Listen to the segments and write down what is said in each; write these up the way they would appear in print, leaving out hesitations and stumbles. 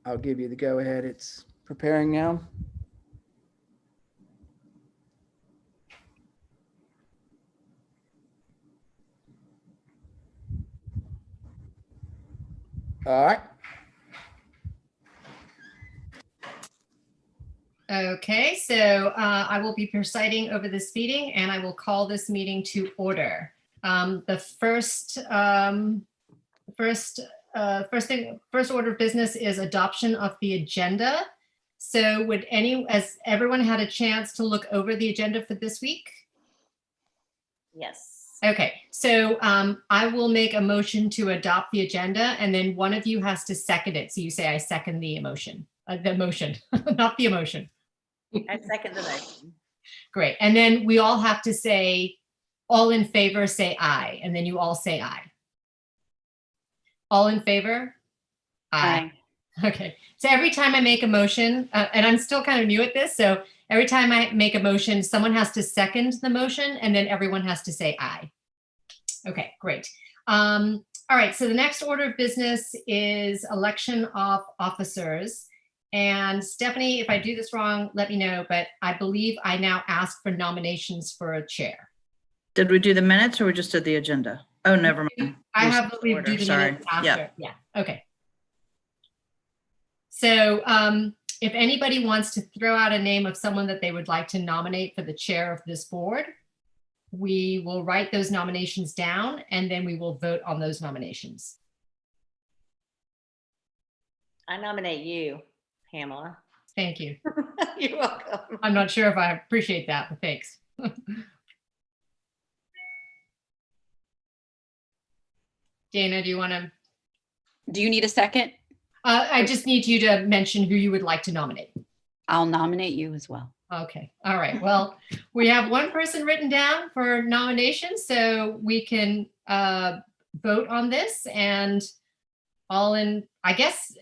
I'll give you the go ahead. It's preparing now. All right. Okay, so I will be presiding over this meeting and I will call this meeting to order. The first order of business is adoption of the agenda. So has everyone had a chance to look over the agenda for this week? Yes. Okay, so I will make a motion to adopt the agenda and then one of you has to second it. So you say, I second the motion, not the emotion. I second the motion. Great. And then we all have to say, all in favor, say aye. And then you all say aye. All in favor? Aye. Okay. So every time I make a motion, and I'm still kind of new at this, so every time I make a motion, someone has to second the motion and then everyone has to say aye. Okay, great. All right, so the next order of business is election of officers. And Stephanie, if I do this wrong, let me know, but I believe I now ask for nominations for a chair. Did we do the minutes or we just did the agenda? Oh, never mind. I have, we do the minutes after. Yeah, okay. So if anybody wants to throw out a name of someone that they would like to nominate for the chair of this board, we will write those nominations down and then we will vote on those nominations. I nominate you, Pamela. Thank you. You're welcome. I'm not sure if I appreciate that, but thanks. Dana, do you want to? Do you need a second? I just need you to mention who you would like to nominate. I'll nominate you as well. Okay. All right. Well, we have one person written down for nomination, so we can vote on this and all in, I guess,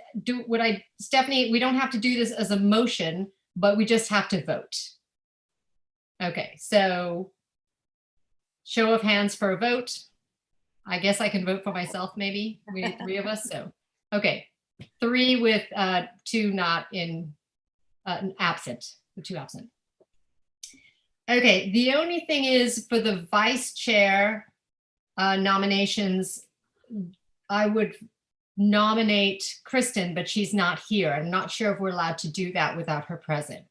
Stephanie, we don't have to do this as a motion, but we just have to vote. Okay. So show of hands for a vote. I guess I can vote for myself, maybe. We need 3 of us. So, okay. 3 with 2 not in absent, the 2 absent. Okay, the only thing is for the vice chair nominations, I would nominate Kristen, but she's not here. I'm not sure if we're allowed to do that without her present.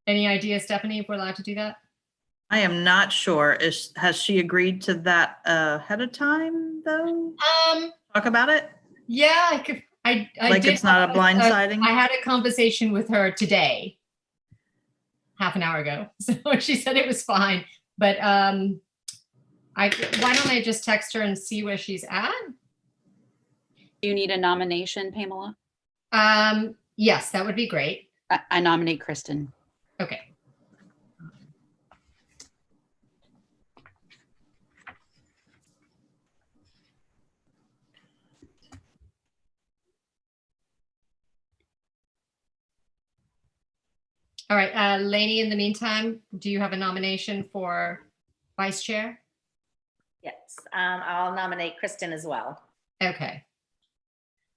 Any idea, Stephanie, if we're allowed to do that? I am not sure. Has she agreed to that ahead of time though? Talk about it? Yeah, I could. I like did it's not a blindsiding? I had a conversation with her today, half an hour ago. So she said it was fine. But why don't I just text her and see where she's at? Do you need a nomination, Pamela? Yes, that would be great. I nominate Kristen. Okay. All right, Lainey, in the meantime, do you have a nomination for vice chair? Yes, I'll nominate Kristen as well. Okay.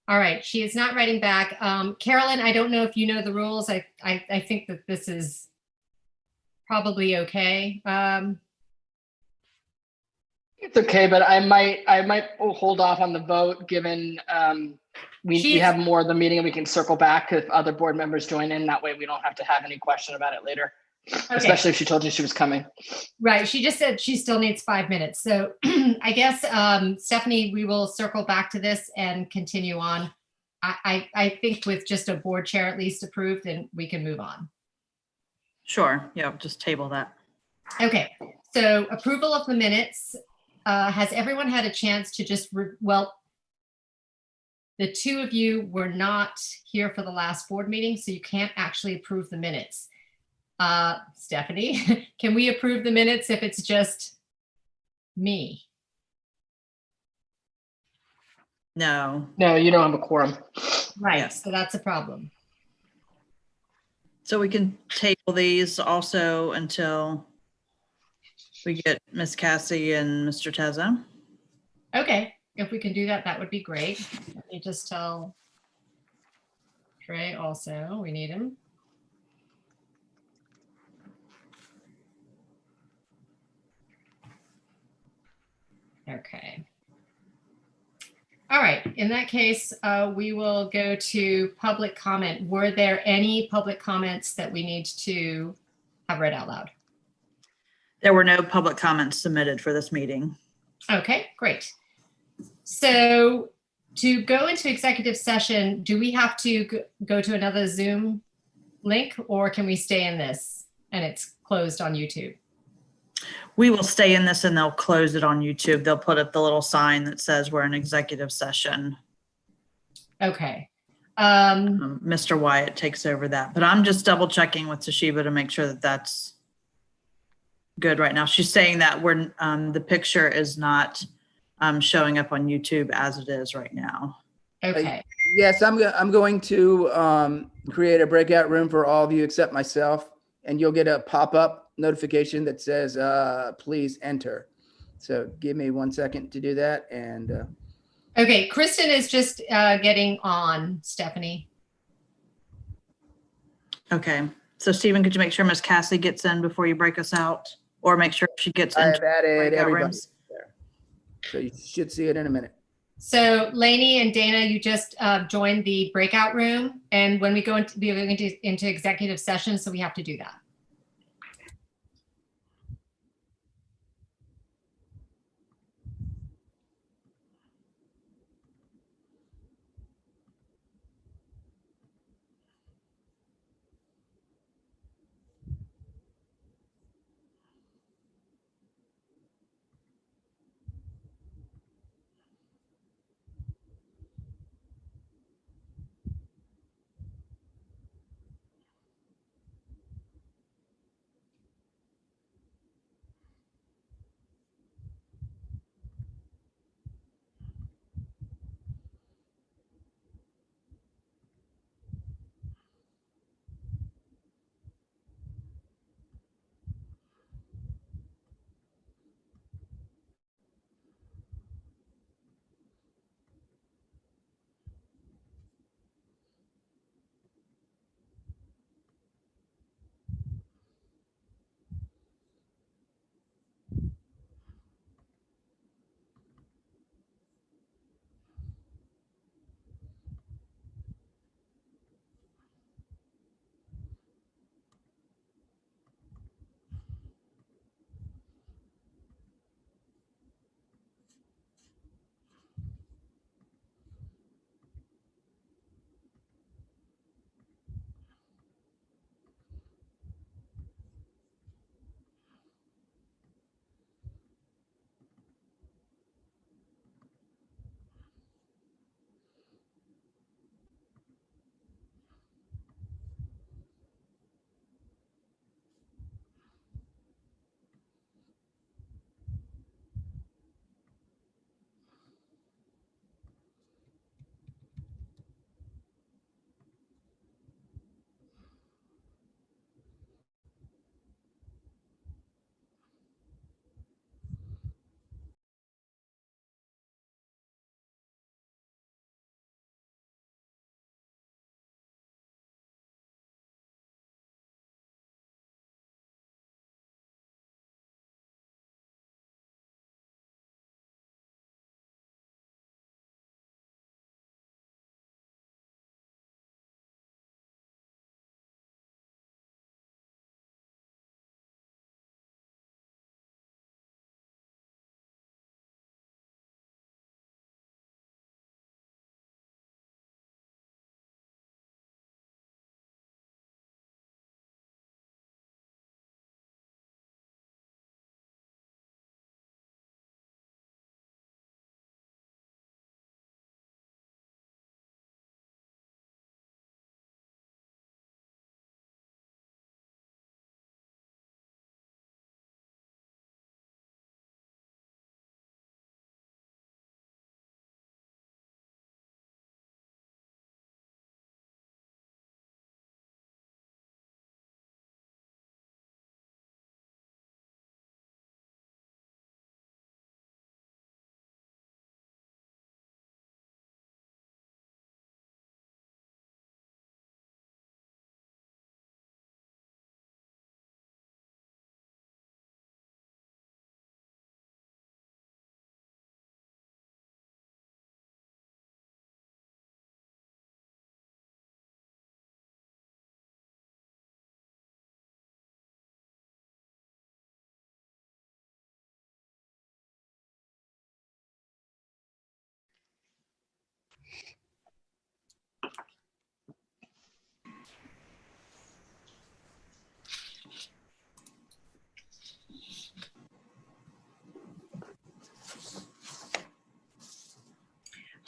All right, she is not writing back. Carolyn, I don't know if you know the rules. I think that this is probably okay. It's okay, but I might hold off on the vote given we have more of the meeting and we can circle back if other board members join in. That way we don't have to have any question about it later, Okay. especially if she told you she was coming. Right, she just said she still needs 5 minutes. So I guess, Stephanie, we will circle back to this and continue on. I think with just a board chair at least approved, then we can move on. Sure. Yeah, just table that. Okay, so approval of the minutes. Has everyone had a chance to just, the 2 of you were not here for the last board meeting, so you can't actually approve the minutes. Stephanie, can we approve the minutes if it's just me? No. No, you don't have a quorum. Right, Yeah. so that's a problem. So we can table these also until we get Miss Cassie and Mr. Tezza. Okay, if we can do that, that would be great. Let me just tell Trey also, we need him. Okay. All right, in that case, we will go to public comment. Were there any public comments that we need to have read out loud? There were no public comments submitted for this meeting. Okay, great. So to go into executive session, do we have to go to another Zoom link, or can we stay in this and it's closed on YouTube? We will stay in this and they'll close it on YouTube. They'll put up the little sign that says we're in executive session. Okay. Mr. Wyatt takes over that, but I'm just double checking with Toshiba to make sure that that's good right now. She's saying that we're the picture is not showing up on YouTube as it is right now. Okay. Yes, I'm going to create a breakout room for all of you except myself, and you'll get a pop-up notification that says, please enter. So give me 1 second to do that. And Okay, Kristen is just getting on, Stephanie. Okay. So Stephen, could you make sure Miss Cassie gets in before you break us out, or make sure she gets I into have added breakout everybody rooms? there. So you should see it in a minute. So Lainey and Dana, you just joined the breakout room. And when we go into executive session, so we have to do that.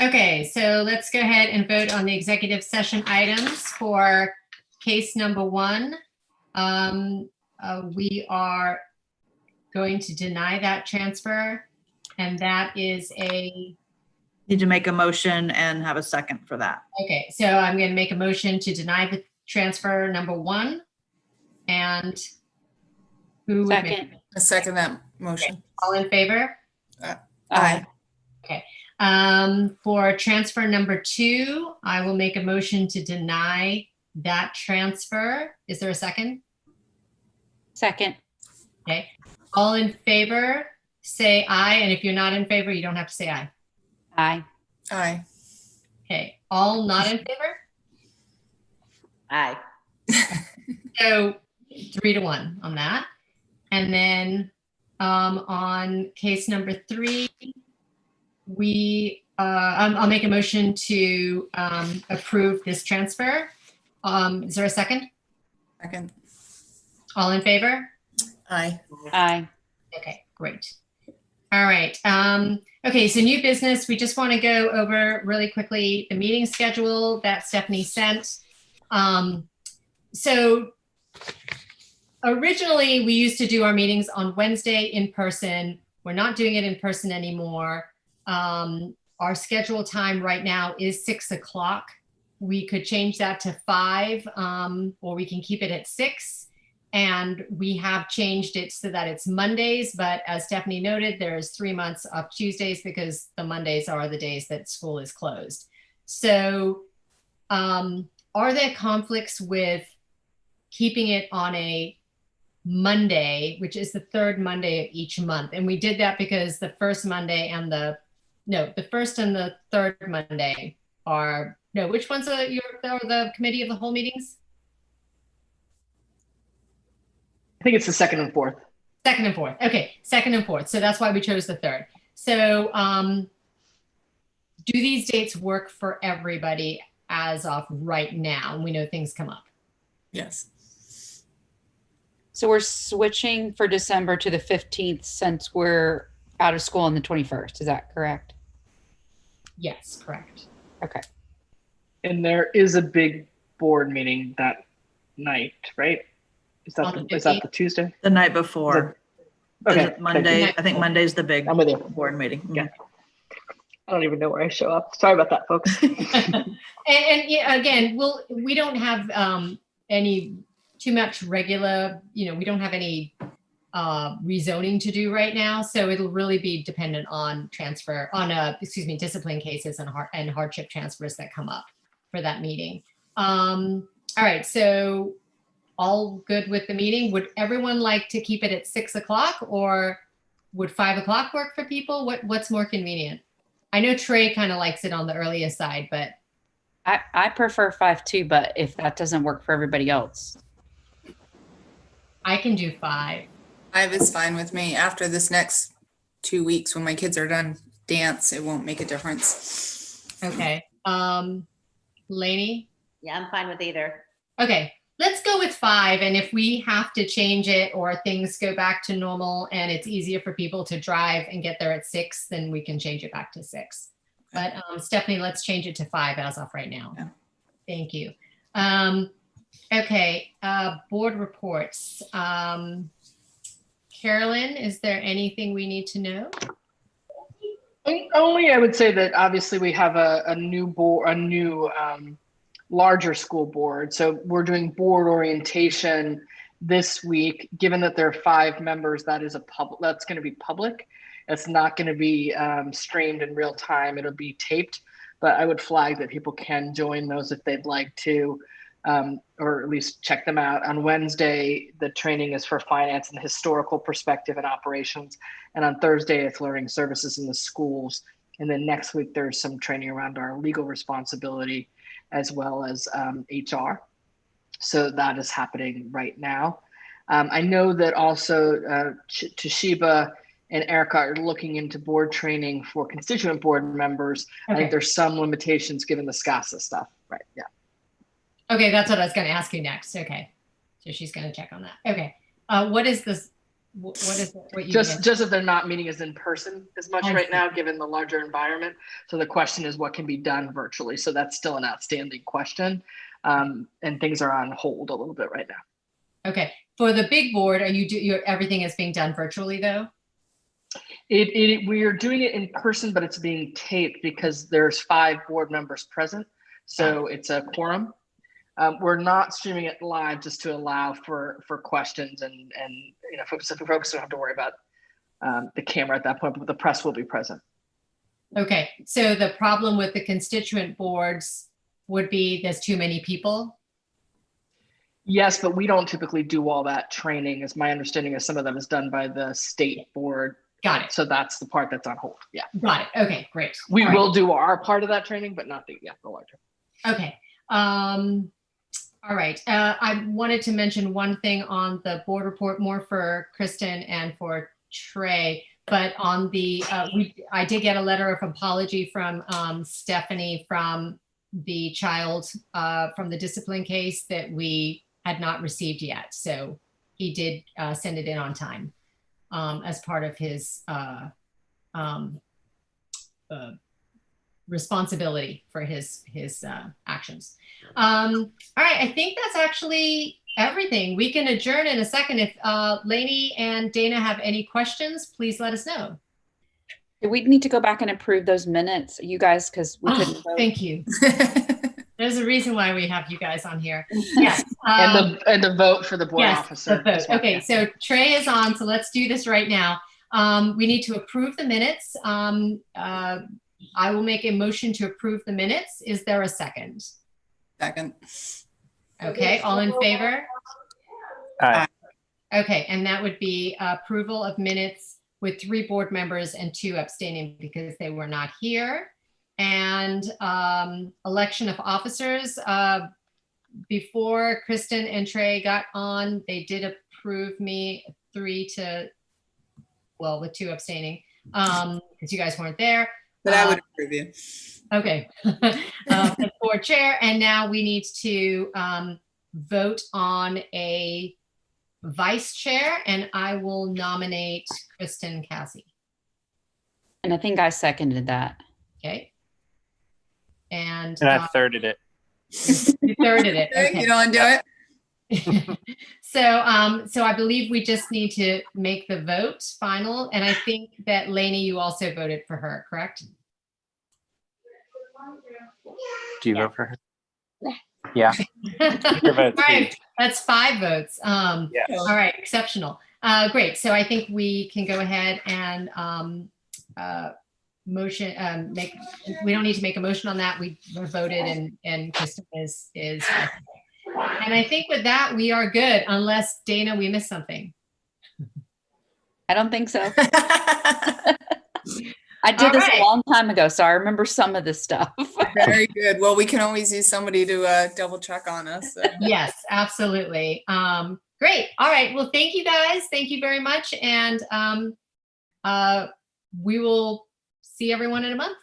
Okay, so let's go ahead and vote on the executive session items for case number 1. We are going to deny that transfer, and that is a, Need to make a motion and have a second for that. okay, so I'm going to make a motion to deny the transfer number 1. And who would make? Second. I second that motion. All in favor? Aye. For transfer number 2, I will make a motion to deny that transfer. Is there a second? Second. Okay. All in favor, say aye. And if you're not in favor, you don't have to say aye. Aye. Aye. Okay. All not in favor? Aye. So 3-1 on that. And then on case number 3, I'll make a motion to approve this transfer. Is there a second? Second. All in favor? Aye. Aye. Okay, great. All right. Okay, so new business. We just want to go over really quickly the meeting schedule that Stephanie sent. So originally, we used to do our meetings on Wednesday in person. We're not doing it in person anymore. Our scheduled time right now is 6 o'clock. We could change that to 5, or we can keep it at 6. And we have changed it so that it's Mondays. But as Stephanie noted, there's 3 months of Tuesdays because the Mondays are the days that school is closed. So are there conflicts with keeping it on a Monday, which is the 3rd Monday of each month? And we did that because the first Monday and the first and the 3rd Monday are, no, which ones are the committee of the whole meetings? I think it's the 2nd and 4th. 2nd and 4th. Okay, 2nd and 4th. So that's why we chose the 3rd. So do these dates work for everybody as of right now? And we know things come up. Yes. So we're switching for December to the 15th since we're out of school on the 21st. Is that correct? Yes, correct. Okay. And there is a big board meeting that night, right? Is On the that the Tuesday? The night before. Is Okay. it Monday? you. I think Monday's the big I'm with you. board meeting. Yeah. I don't even know where I show up. Sorry about that, folks. and yeah, again, we don't have any too much regular, we don't have any rezoning to do right now. So it'll really be dependent on discipline cases and hardship transfers that come up for that meeting. All right. So all good with the meeting? Would everyone like to keep it at 6 o'clock, or would 5 o'clock work for people? What's more convenient? I know Trey kind of likes it on the earlier side, but I prefer 5 too, but if that doesn't work for everybody else. I can do 5. 5 is fine with me. After this next 2 weeks, when my kids are done dance, it won't make a difference. Okay. Lainey? Yeah, I'm fine with either. Okay, let's go with 5. And if we have to change it or things go back to normal and it's easier for people to drive and get there at 6, then we can change it back to 6. But Stephanie, let's change it to 5 as of right now. Yeah. Thank you. Okay, board reports. Carolyn, is there anything we need to know? Only I would say that obviously we have a new board, larger school board. So we're doing board orientation this week. Given that there are 5 members, that's going to be public. It's not going to be streamed in real time. It'll be taped, but I would flag that people can join those if they'd like to, or at least check them out. On Wednesday, the training is for finance and historical perspective and operations. And on Thursday, it's learning services in the schools. And then next week, there's some training around our legal responsibility as well as HR. So that is happening right now. I know that also Toshiba and Erica are looking into board training for constituent board members. Okay. I think there's some limitations given the SCASA stuff, right? Yeah. Okay, that's what I was going to ask you next. Okay, so she's going to check on that. Okay, what is this? what is it? What you Just did? just that they're not meeting as in person as much I right see. now, given the larger environment. So the question is what can be done virtually. So that's still an outstanding question. And things are on hold a little bit right now. Okay. For the big board, everything is being done virtually though? We are doing it in person, but it's being taped because there's 5 board members present. So it's a quorum. We're not streaming it live just to allow for questions and folks don't have to worry about the camera at that point, but the press will be present. Okay. So the problem with the constituent boards would be there's too many people? Yes, but we don't typically do all that training. As my understanding is some of them is done by the state board. Got it. So that's the part that's on hold. Yeah. Got it. Okay, great. We All right. will do our part of that training, but not the larger. Okay. All right. I wanted to mention one thing on the board report, more for Kristen and for Trey, but on the, I did get a letter of apology from Stephanie from the child, from the discipline case that we had not received yet. So he did send it in on time as part of his responsibility for his actions. All right, I think that's actually everything. We can adjourn in a second. If Lainey and Dana have any questions, please let us know. We need to go back and approve those minutes, you guys, because we couldn't vote. Thank you. There's a reason why we have you guys on here. Yes. And the vote for the board yes, officer. the vote. as well. Okay, so Trey is on, so let's do this right now. We need to approve the minutes. I will make a motion to approve the minutes. Is there a second? Second. Okay, all in favor? Aye. Okay, and that would be approval of minutes with 3 board members and 2 abstaining because they were not here. And election of officers. Before Kristen and Trey got on, they did approve me 3 to, well, with 2 abstaining because you guys weren't there. But I would approve you. Okay. The board chair, and now we need to vote on a vice chair, and I will nominate Kristen Cassie. And I think I seconded that. Okay. And I thirded it. you thirded it. Okay, Okay. you don't want to do it? So I believe we just need to make the vote final, and I think that Lainey, you also voted for her, correct? Do you vote for her? Yeah. Your All vote, right, please. that's 5 votes. Yes. All right, exceptional. Great. So I think we can go ahead and motion, we don't need to make a motion on that. We voted and Kristen is. And I think with that, we are good, unless Dana, we missed something. I don't think so. I did this All right. a long time ago, so I remember some of this stuff. Very good. Well, we can always use somebody to double check on us. So. Yes, absolutely. Great. All right. Well, thank you guys. Thank you very much. And we will see everyone in a month.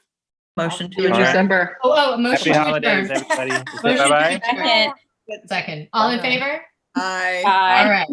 Motion to See you in All right. adjourn. December. Oh, a motion Happy to holidays, adjourn. everybody. Motion to Bye-bye. adjourn. Second. Second. All in favor? Bye. Bye. All right.